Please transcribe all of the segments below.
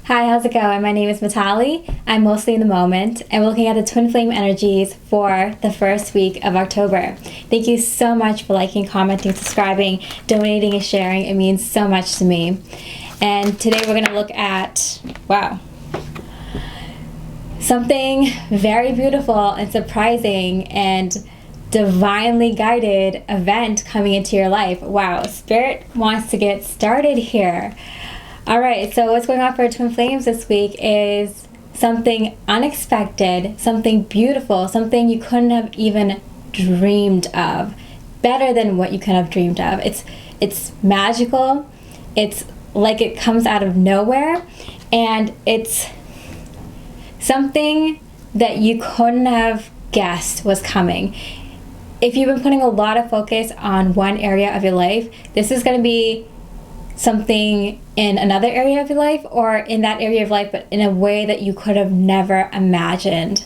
Hi, how's it going? My name is Mitali. I'm mostly in the moment, and we're looking at the twin flame energies for the first week of October. Thank you so much for liking, commenting, subscribing, donating, and sharing. It means so much to me. And today we're going to look at, something very beautiful and surprising and divinely guided event coming into your life. Wow, Spirit wants to get started here. All right, so what's going on for twin flames this week is something unexpected, something beautiful, something you couldn't have even dreamed of. Better than what you could have dreamed of. It's magical. It's like it comes out of nowhere, and it's something that you couldn't have guessed was coming. If you've been putting a lot of focus on one area of your life, this is going to be something in another area of your life, or in that area of life, but in a way that you could have never imagined.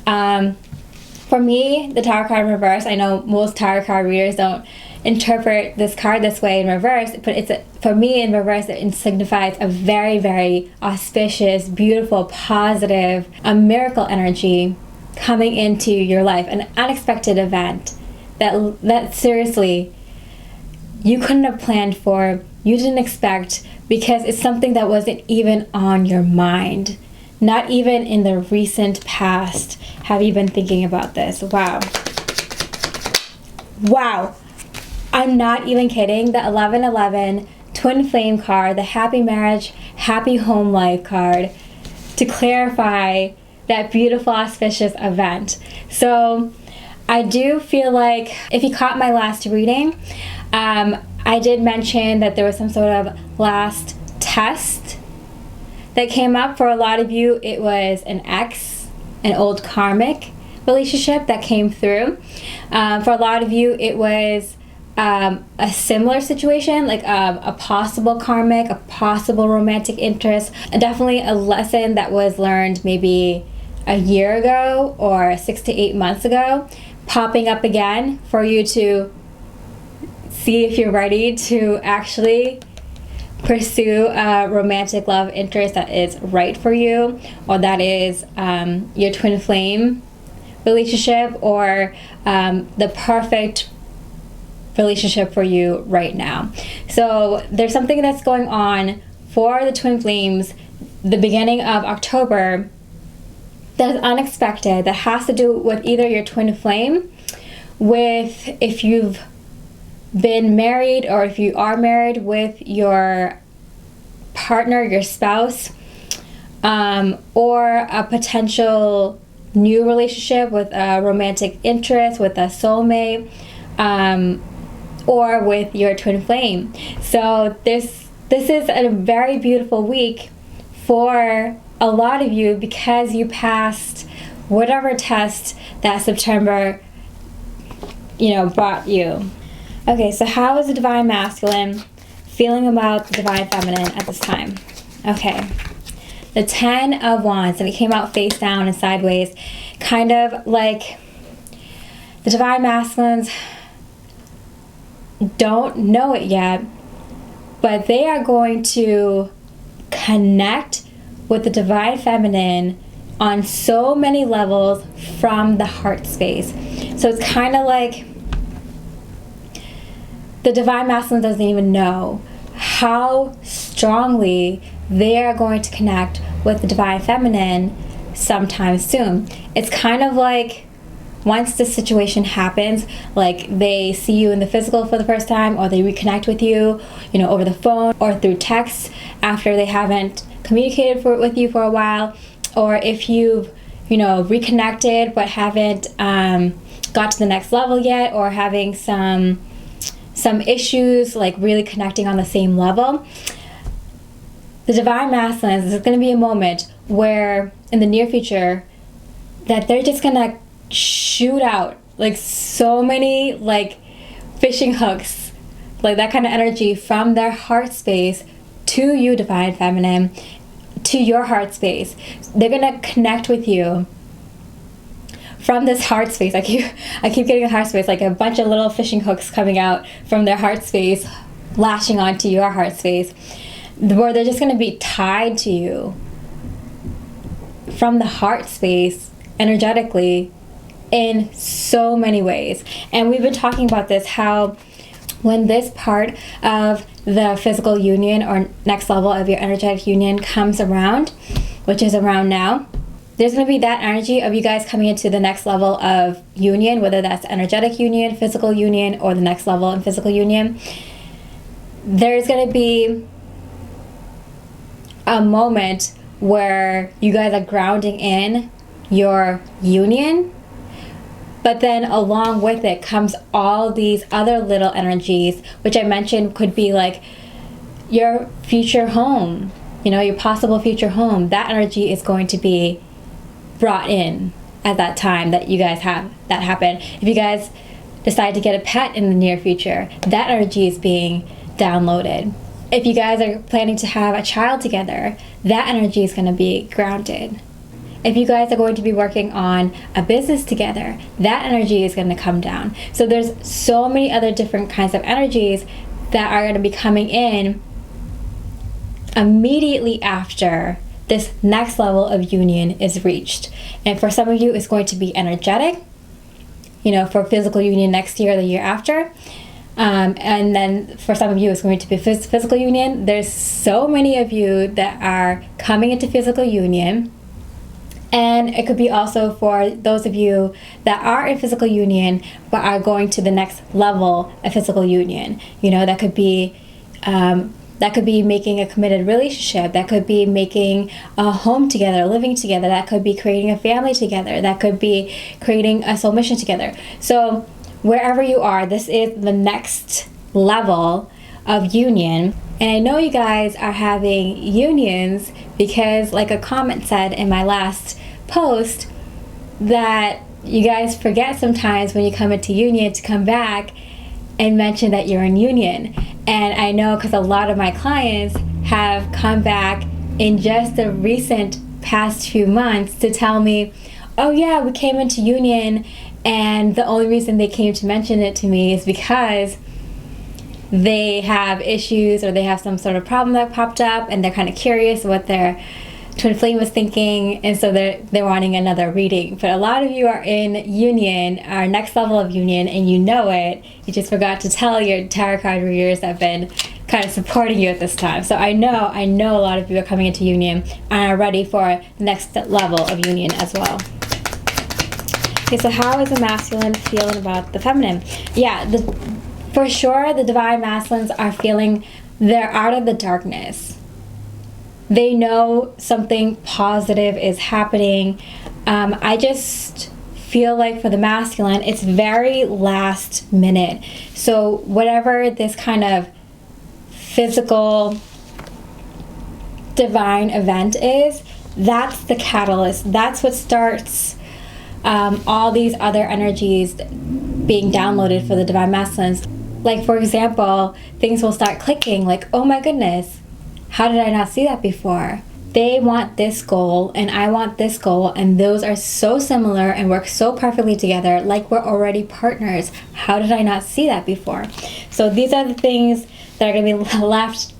For me, the tarot card in reverse, I know most tarot card readers don't interpret this card this way in reverse, but for me in reverse, it signifies a very, very auspicious, beautiful, positive, a miracle energy coming into your life, an unexpected event that seriously you couldn't have planned for, you didn't expect, because it's something that wasn't even on your mind. Not even in the recent past have you been thinking about this. Wow. I'm not even kidding. The 1111 twin flame card, the happy marriage, happy home life card, to clarify that beautiful auspicious event. So I do feel like if you caught my last reading, I did mention that there was some sort of last test that came up. For a lot of you, it was an ex, an old karmic relationship that came through. For a lot of you, it was a similar situation, like a possible karmic, a possible romantic interest, definitely a lesson that was learned maybe a year ago or 6 to 8 months ago, popping up again for you to see if you're ready to actually pursue a romantic love interest that is right for you, or that is your twin flame relationship, or the perfect relationship for you right now. So there's something that's going on for the twin flames the beginning of October that is unexpected, that has to do with either your twin flame, with if you've been married or if you are married, with your partner, your spouse, or a potential new relationship with a romantic interest, with a soulmate, or with your twin flame. So this is a very beautiful week for a lot of you, because you passed whatever test that September brought you. Okay, so how is the divine masculine feeling about the divine feminine at this time? Okay, the 10 of Wands, and it came out face down and sideways, kind of like the divine masculines don't know it yet, but they are going to connect with the divine feminine on so many levels from the heart space. So it's kind of like the divine masculine doesn't even know how strongly they are going to connect with the divine feminine sometime soon. It's kind of like once this situation happens, like they see you in the physical for the first time, or they reconnect with you, over the phone or through text after they haven't communicated with you for a while, or if you've, reconnected but haven't got to the next level yet, or having some issues, like really connecting on the same level. The divine masculine, is going to be a moment where in the near future that they're just gonna shoot out like so many like fishing hooks, like that kind of energy from their heart space to you, divine feminine, to your heart space. They're gonna connect with you from this heart space. I keep getting a heart space, like a bunch of little fishing hooks coming out from their heart space, lashing onto your heart space. where they're just going to be tied to you from the heart space energetically in so many ways. And we've been talking about this, how when this part of the physical union or next level of your energetic union comes around, which is around now, there's going to be that energy of you guys coming into the next level of union, whether that's energetic union, physical union, or the next level in physical union. There's going to be a moment where you guys are grounding in your union, but then along with it comes all these other little energies, which I mentioned could be like your future home, your possible future home. That energy is going to be brought in at that time that you guys have that happen. If you guys decide to get a pet in the near future, that energy is being downloaded. If you guys are planning to have a child together, that energy is going to be grounded. If you guys are going to be working on a business together, that energy is going to come down. So there's so many other different kinds of energies that are going to be coming in immediately after this next level of union is reached. And for some of you, it's going to be energetic, for physical union next year or the year after. And then for some of you, it's going to be physical union. There's so many of you that are coming into physical union. And it could be also for those of you that are in physical union but are going to the next level of physical union. That could be making a committed relationship. That could be making a home together, living together. That could be creating a family together. That could be creating a soul mission together. So wherever you are, this is the next level of union. And I know you guys are having unions because, like a comment said in my last post, that you guys forget sometimes when you come into union to come back and mention that you're in union. And I know because a lot of my clients have come back in just the recent past few months to tell me, oh yeah, we came into union, and the only reason they came to mention it to me is because they have issues or they have some sort of problem that popped up, and they're kind of curious what their twin flame was thinking, and so they're wanting another reading. But a lot of you are in union, our next level of union, and you know it. You just forgot to tell your tarot card readers that have been kind of supporting you at this time. So I know a lot of you are coming into union and are ready for the next level of union as well. Okay, so how is the masculine feeling about the feminine? Yeah, for sure the divine masculines are feeling they're out of the darkness. They know something positive is happening. I just feel like for the masculine, it's very last minute. So whatever this kind of physical divine event is, that's the catalyst. That's what starts all these other energies being downloaded for the divine masculines. Like, for example, things will start clicking, like, oh my goodness, how did I not see that before? They want this goal and I want this goal, and those are so similar and work so perfectly together, like we're already partners. How did I not see that before? So these are the things that are going to be left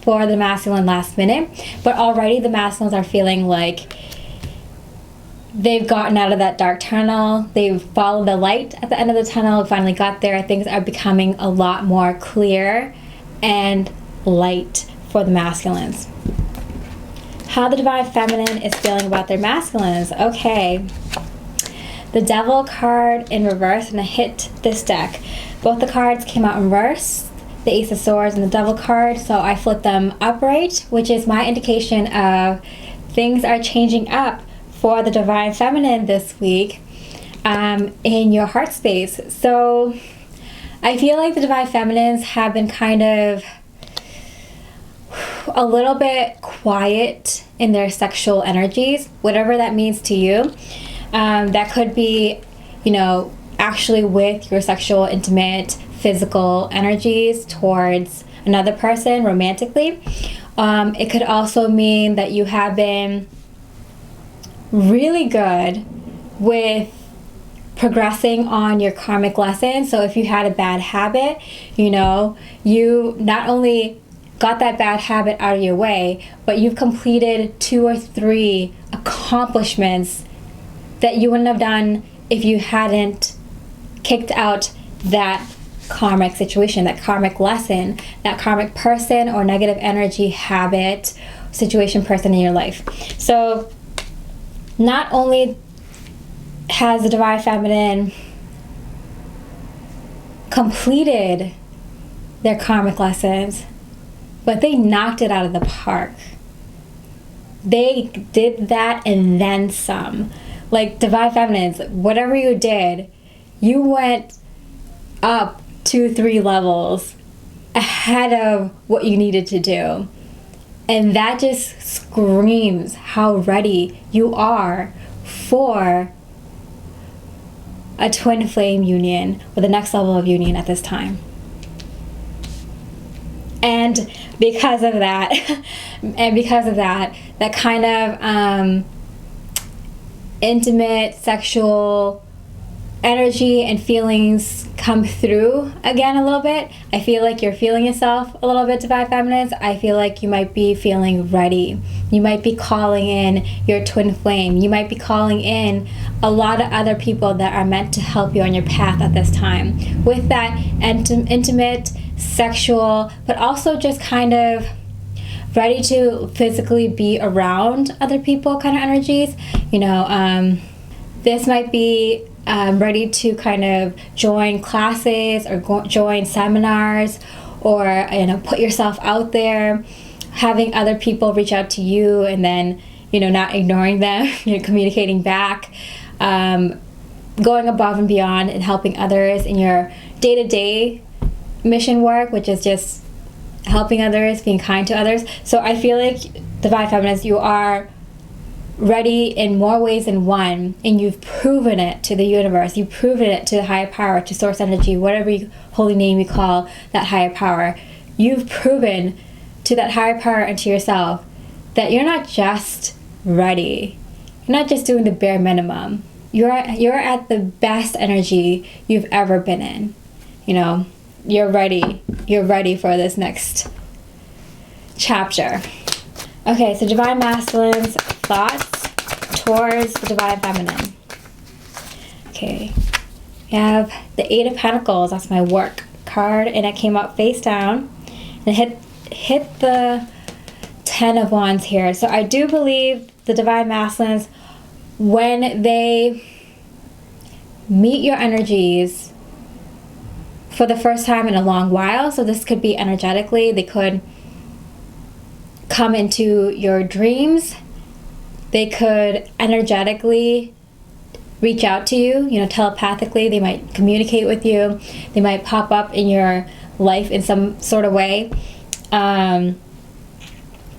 for the masculine last minute, but already the masculines are feeling like they've gotten out of that dark tunnel. They've followed the light at the end of the tunnel, finally got there. Things are becoming a lot more clear and light for the masculines. How the divine feminine is feeling about their masculines. Okay. The Devil card in reverse, and I hit this deck. Both the cards came out in reverse, the Ace of Swords and the Devil card, so I flipped them upright, which is my indication of things are changing up for the divine feminine this week in your heart space. So I feel like the divine feminines have been kind of a little bit quiet in their sexual energies, whatever that means to you. That could be, actually with your sexual, intimate, physical energies towards another person romantically. It could also mean that you have been really good with progressing on your karmic lesson. So if you had a bad habit, you not only got that bad habit out of your way, but you've completed 2 or 3 accomplishments that you wouldn't have done if you hadn't kicked out that karmic situation, that karmic lesson, that karmic person or negative energy, habit, situation, person in your life. So not only has the Divine Feminine completed their karmic lessons, but they knocked it out of the park. They did that and then some. Like Divine Feminines, whatever you did, you went up 2-3 levels ahead of what you needed to do. And that just screams how ready you are for a twin flame union or the next level of union at this time. And because of that, that kind of intimate sexual energy and feelings come through again a little bit. I feel like you're feeling yourself a little bit, Divine Feminines. I feel like you might be feeling ready. You might be calling in your twin flame. You might be calling in a lot of other people that are meant to help you on your path at this time. With that intimate, sexual, but also just kind of ready to physically be around other people kind of energies. This might be ready to kind of join classes or join seminars, or put yourself out there, having other people reach out to you and then not ignoring them, communicating back, going above and beyond and helping others in your day-to-day mission work, which is just helping others, being kind to others. So I feel like Divine Feminines, you are ready in more ways than one, and you've proven it to the universe, you've proven it to the higher power, to source energy, whatever holy name you call that higher power. You've proven to that higher power and to yourself that you're not just ready, you're not just doing the bare minimum, you're at the best energy you've ever been in. You're ready for this next chapter. Okay, so Divine Masculines, thoughts towards the Divine Feminine. Okay, we have the 8 of Pentacles. That's my work card, and it came up face down and hit the 10 of Wands here. So I do believe the Divine Masculines, when they meet your energies for the first time in a long while, so this could be energetically, they could come into your dreams, they could energetically reach out to you, telepathically, they might communicate with you, they might pop up in your life in some sort of way. But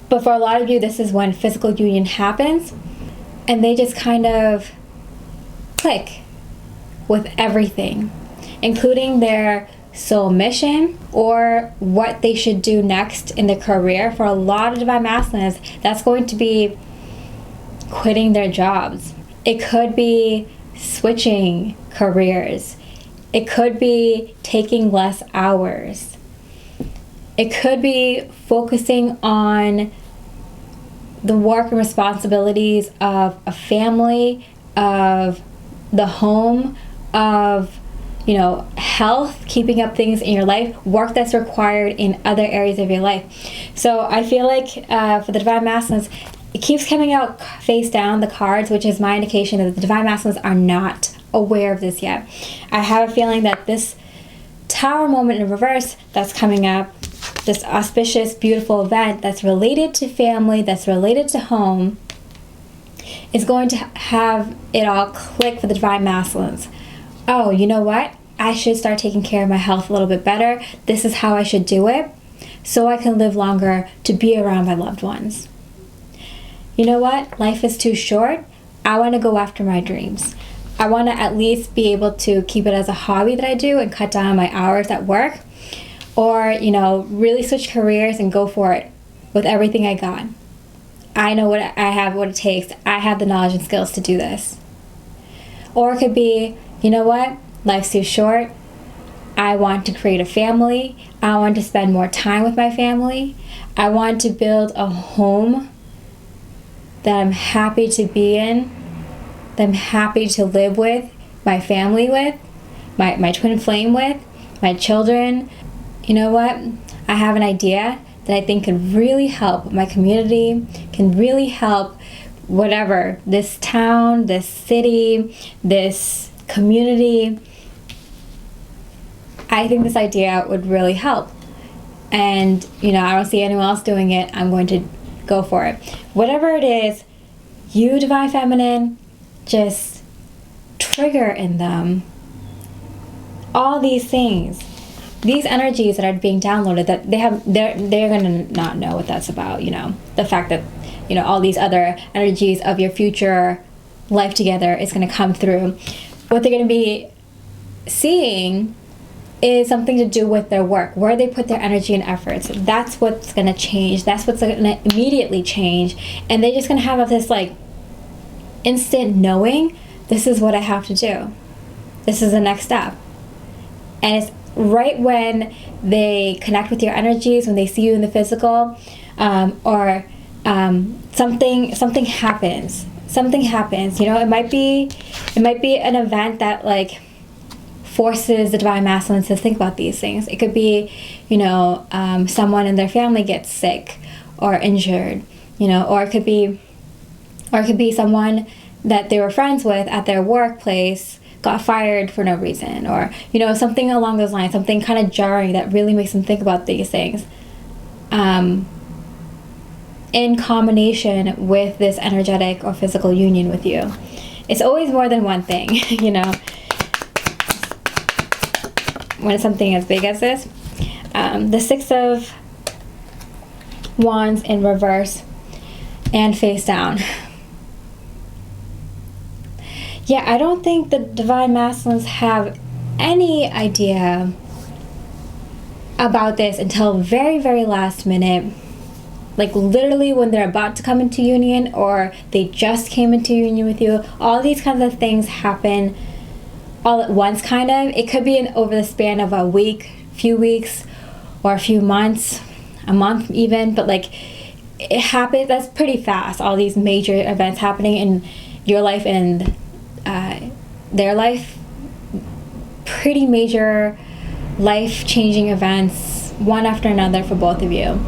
for a lot of you, this is when physical union happens, and they just kind of click with everything, including their soul mission or what they should do next in their career. For a lot of Divine Masculines, that's going to be quitting their jobs. It could be switching careers. It could be taking less hours. It could be focusing on the work and responsibilities of a family, of the home, of health, keeping up things in your life, work that's required in other areas of your life. So I feel like for the Divine Masculines, it keeps coming out face down, the cards, which is my indication that the Divine Masculines are not aware of this yet. I have a feeling that this Tower moment in reverse that's coming up, this auspicious, beautiful event that's related to family, that's related to home, is going to have it all click for the Divine Masculines. Oh, you know what? I should start taking care of my health a little bit better. This is how I should do it so I can live longer to be around my loved ones. You know what? Life is too short. I want to go after my dreams. I want to at least be able to keep it as a hobby that I do and cut down my hours at work, or, really switch careers and go for it with everything I got. I know what I have, what it takes. I have the knowledge and skills to do this. Or it could be, you know what? Life's too short. I want to create a family. I want to spend more time with my family. I want to build a home that I'm happy to be in, that I'm happy to live with, my family with, my twin flame with, my children. You know what? I have an idea that I think could really help my community, can really help whatever, this town, this city, this community. I think this idea would really help. And, I don't see anyone else doing it. I'm going to go for it. Whatever it is, you, Divine Feminine, just trigger in them all these things, these energies that are being downloaded, that they're gonna not know what that's about. The fact that all these other energies of your future life together is going to come through. What they're going to be seeing is something to do with their work, where they put their energy and efforts. That's what's going to change. That's what's going to immediately change. And they're just going to have this instant knowing, this is what I have to do. This is the next step. And it's right when they connect with your energies, when they see you in the physical, or something happens. Something happens. It might be an event that forces the Divine Masculines to think about these things. It could be, someone in their family gets sick or injured, or it could be someone that they were friends with at their workplace got fired for no reason, or something along those lines, something kind of jarring that really makes them think about these things. In combination with this energetic or physical union with you. It's always more than one thing, when it's something as big as this. The Six of Wands in reverse and face down. Yeah, I don't think the Divine Masculines have any idea about this until very, very last minute. Literally when they're about to come into union, or they just came into union with you. All these kinds of things happen all at once, kind of. It could be over the span of a week, few weeks, or a few months, a month even. But it happens, that's pretty fast. All these major events happening in your life and their life. Pretty major life-changing events, one after another for both of you.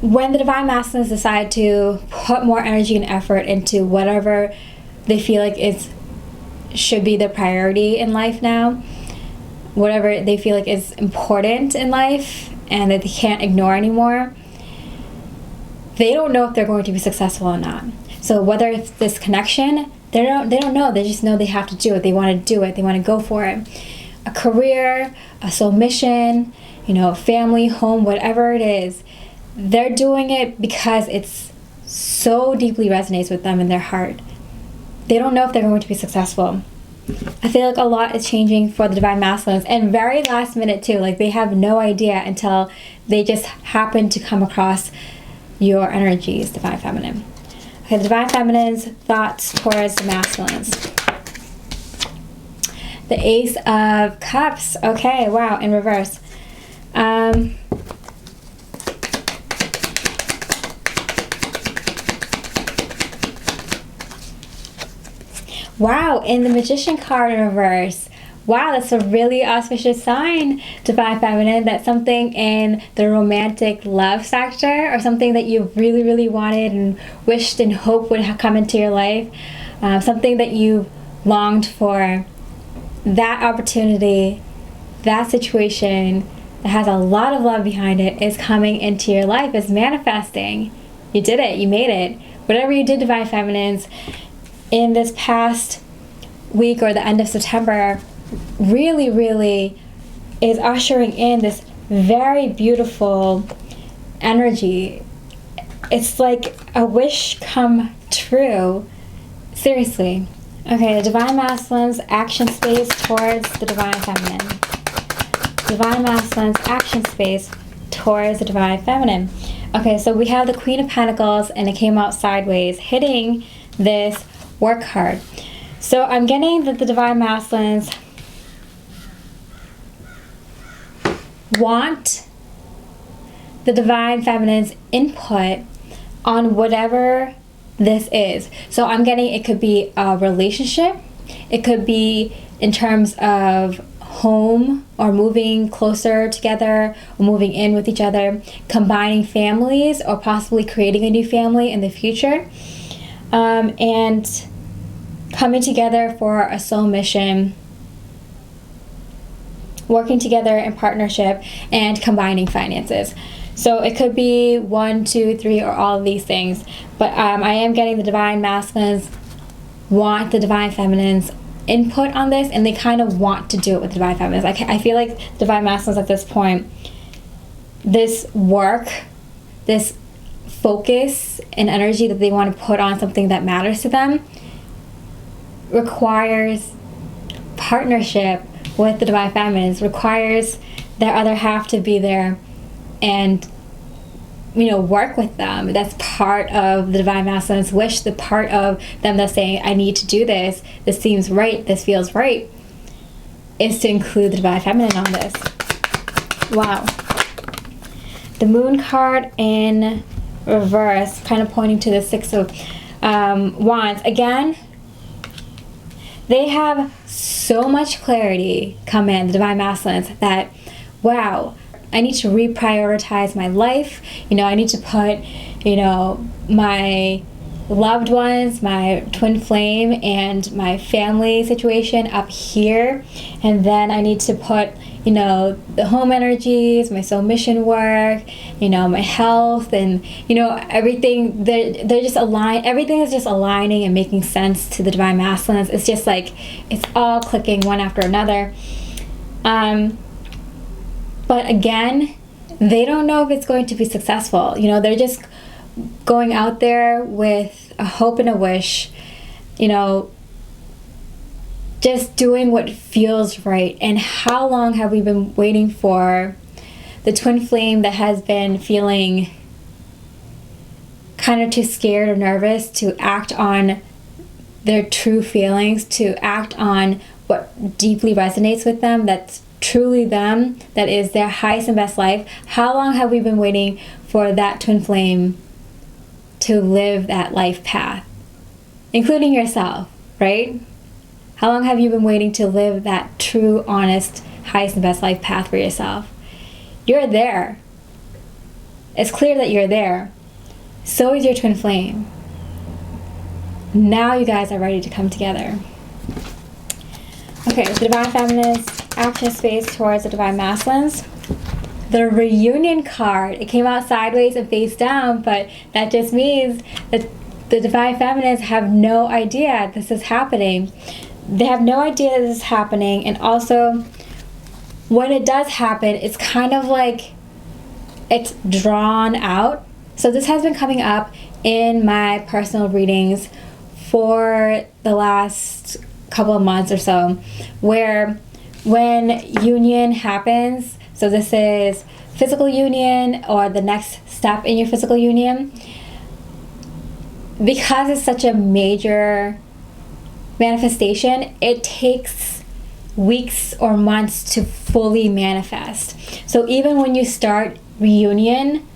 When the Divine Masculines decide to put more energy and effort into whatever they feel like should be their priority in life now, whatever they feel like is important in life and that they can't ignore anymore, they don't know if they're going to be successful or not. So whether it's this connection, they don't know. They just know they have to do it. They want to do it. They want to go for it. A career, a soul mission, family, home, whatever it is. They're doing it because it's so deeply resonates with them in their heart. They don't know if they're going to be successful. I feel like a lot is changing for the Divine Masculines, and very last minute too. They have no idea until they just happen to come across your energies, Divine Feminine. Okay, the Divine Feminine's thoughts towards the Masculines. The Ace of Cups. Okay, wow, in reverse. Wow, in the Magician card in reverse. Wow, that's a really auspicious sign, Divine Feminine. That's something in the romantic love sector, or something that you really, really wanted and wished and hoped would come into your life. Something that you longed for. That opportunity, that situation that has a lot of love behind it is coming into your life, is manifesting. You did it. You made it. Whatever you did, Divine Feminines, in this past week or the end of September, really, really is ushering in this very beautiful energy. It's like a wish come true. Seriously. Okay, the Divine Masculines action space towards the Divine Feminine. Divine Masculines action space towards the Divine Feminine. Okay, so we have the Queen of Pentacles, and it came out sideways, hitting this work hard. So I'm getting that the Divine Masculines want the Divine Feminine's input on whatever this is. So I'm getting, it could be a relationship, it could be in terms of home or moving closer together or moving in with each other, combining families or possibly creating a new family in the future, and coming together for a soul mission, working together in partnership, and combining finances. So it could be 1, 2, 3, or all of these things. But I am getting the Divine Masculines want the Divine Feminines input on this, and they kind of want to do it with the Divine Feminines. I feel like Divine Masculines at this point, this work, this focus and energy that they want to put on something that matters to them requires partnership with the Divine Feminines, requires their other half to be there and, you know, work with them. That's part of the Divine Masculine's wish, the part of them that's saying, I need to do this, this seems right, this feels right, is to include the Divine Feminine on this. Wow. The Moon card in reverse, kind of pointing to the Six of Wands. Again, they have so much clarity come in, the Divine Masculines, that, wow, I need to reprioritize my life. You know, I need to put, you know, my loved ones, my twin flame, and my family situation up here. And then I need to put, you know, the home energies, my soul mission work, you know, my health, and, you know, everything. They're just aligned. Everything is just aligning and making sense to the Divine Masculines. It's just like, it's all clicking one after another. But again, they don't know if it's going to be successful. You know, they're just going out there with a hope and a wish, you know, just doing what feels right. And how long have we been waiting for the twin flame that has been feeling kind of too scared or nervous to act on their true feelings, to act on what deeply resonates with them, that's truly them, that is their highest and best life? How long have we been waiting for that twin flame to live that life path, including yourself, right? How long have you been waiting to live that true, honest, highest and best life path for yourself? You're there. It's clear that you're there. So is your twin flame. Now you guys are ready to come together. Okay, the Divine Feminines, action space towards the Divine Masculines. The Reunion card, it came out sideways and face down, but that just means that the Divine Feminines have no idea this is happening. They have no idea this is happening, and also when it does happen, it's kind of like it's drawn out. So this has been coming up in my personal readings for the last couple of months or so, where when union happens, so this is physical union or the next step in your physical union, because it's such a major manifestation, it takes weeks or months to fully manifest. So even when you start reunion,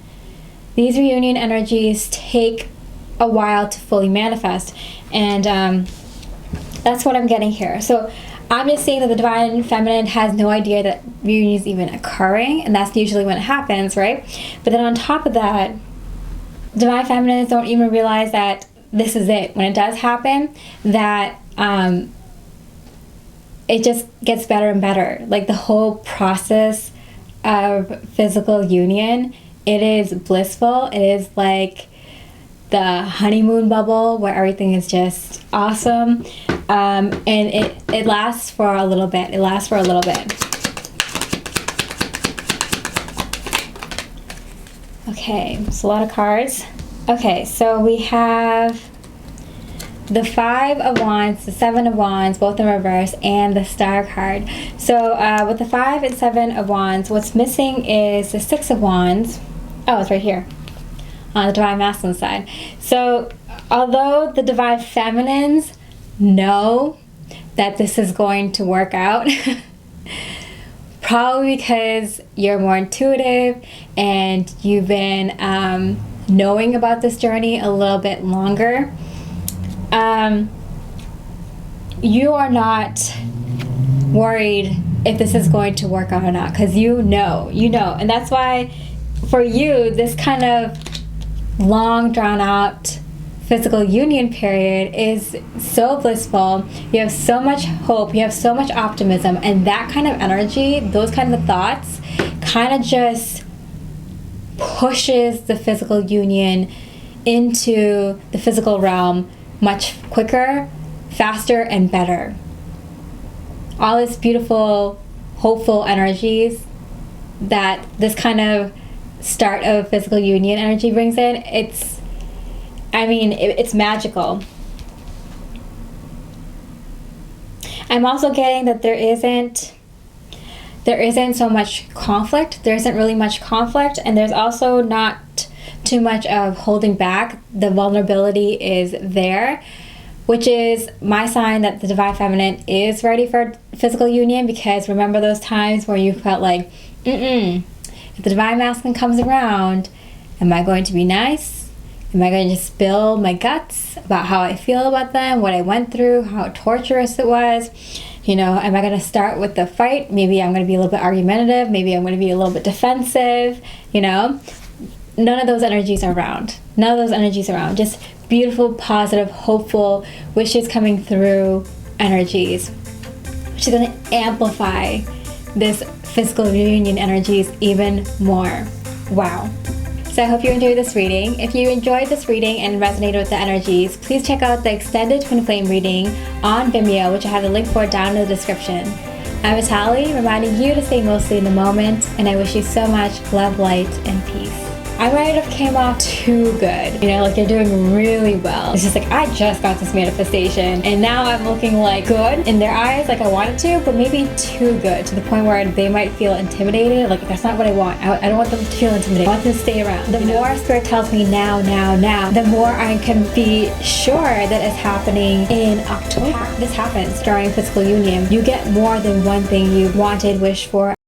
these reunion energies take a while to fully manifest, and that's what I'm getting here. So I'm just saying that the Divine Feminine has no idea that reunion is even occurring, and that's usually when it happens, right? But then on top of that, Divine Feminines don't even realize that this is it. When it does happen, that it just gets better and better. Like the whole process of physical union, it is blissful. It is like the honeymoon bubble where everything is just awesome. And it lasts for a little bit. It lasts for a little bit. Okay, so a lot of cards. Okay, so we have the Five of Wands, the Seven of Wands, both in reverse, and the Star card. So with the Five and Seven of Wands, what's missing is the Six of Wands. Oh, it's right here on the Divine Masculine side. So although the Divine Feminines know that this is going to work out, probably because you're more intuitive and you've been knowing about this journey a little bit longer. You are not worried if this is going to work out or not, because you know. And that's why for you, this kind of long drawn out physical union period is so blissful. You have so much hope, you have so much optimism, and that kind of energy, those kind of thoughts kind of just pushes the physical union into the physical realm much quicker, faster, and better. All this beautiful, hopeful energies that this kind of start of physical union energy brings in, it's magical. I'm also getting that there isn't so much conflict. There isn't really much conflict, and there's also not too much of holding back. The vulnerability is there, which is my sign that the Divine Feminine is ready for physical union, because remember those times where you felt like, if the Divine Masculine comes around, am I going to be nice? Am I going to spill my guts about how I feel about them, what I went through, how torturous it was? Am I going to start with the fight? Maybe I'm going to be a little bit argumentative. Maybe I'm going to be a little bit defensive, None of those energies are around. None of those energies are around. Just beautiful, positive, hopeful wishes coming through energies, which is going to amplify this physical reunion energies even more. Wow. So I hope you enjoyed this reading. If you enjoyed this reading and resonated with the energies, please check out the extended Twin Flame reading on Vimeo, which I have the link for down in the description. I'm Vitaly, reminding you to stay mostly in the moment, and I wish you so much love, light, and peace. I might have came off too good. You're doing really well. It's just like, I just got this manifestation, and now I'm looking like good in their eyes, like I wanted to, but maybe too good, to the point where they might feel intimidated. Like, that's not what I want. I don't want them to feel intimidated. I want them to stay around. The more Spirit tells me now, the more I can be sure that it's happening in October. This happens during physical union. You get more than one thing you wanted, wished for,